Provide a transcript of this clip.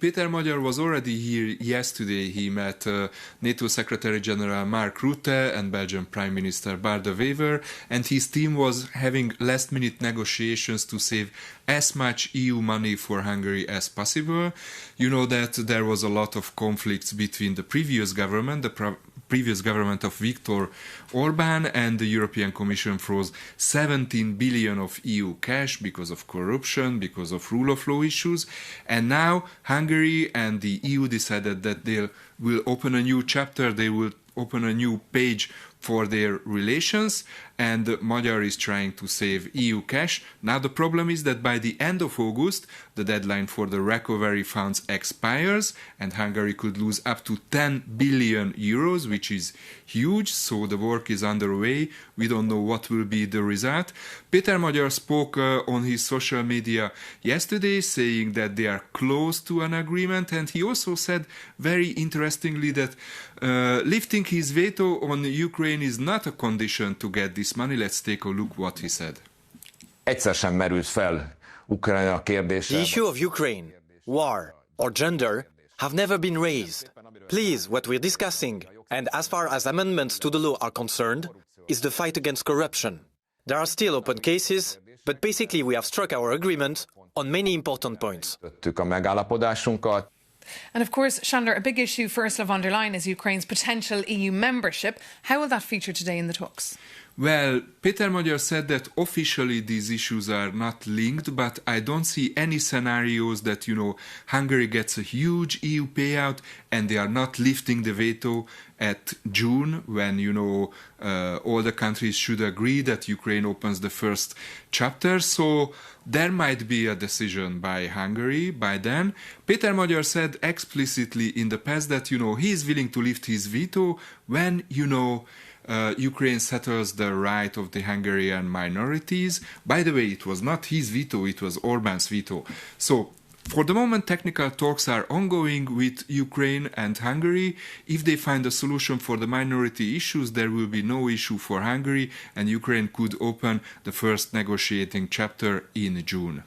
Péter Magyar was already here yesterday. He met NATO Secretary General Mark Rutte and Belgian Prime Minister Bart De Wever, and his team was having last-minute negotiations to save as much EU money for Hungary as possible. You know that there was a lot of conflicts between the previous government, previous government of Viktor Orbán, and the European Commission froze 17 billion of EU cash because of corruption, because of rule of law issues. And now Hungary and the EU decided that they will open a new chapter, they will open a new page for their relations, and Magyar is trying to save EU cash. Now the problem is that by the end of August, the deadline for the recovery funds expires, and Hungary could lose up to 10 billion euros, which is huge, so the work is underway. We don't know what will be the result. Péter Magyar spoke on his social media yesterday, saying that they are close to an agreement, and he also said, very interestingly, that lifting his veto on Ukraine is not a condition to get this money. Let's take a look what he said. Egyszer sem merült fel Ukrajna kérdése. The issue of Ukraine, war or gender have never been raised. Please, what we're discussing, and as far as amendments to the law are concerned, is the fight against corruption. There are still open cases, but basically we have struck our agreement on many important points. A megállapodásunkat. And of course, Sándor, a big issue for Ursula von der Leyen is Ukraine's potential EU membership. How will that feature today in the talks? Well, Péter Magyar said that officially these issues are not linked, but I don't see any scenarios that, Hungary gets a huge EU payout and they are not lifting the veto at June when, all the countries should agree that Ukraine opens the first chapter. So there might be a decision by Hungary by then. Péter Magyar said explicitly in the past that, he is willing to lift his veto when, Ukraine settles the right of the Hungarian minorities. By the way, it was not his veto, it was Orbán's veto. So, for the moment, technical talks are ongoing with Ukraine and Hungary. If they find a solution for the minority issues, there will be no issue for Hungary, and Ukraine could open the first negotiating chapter in June.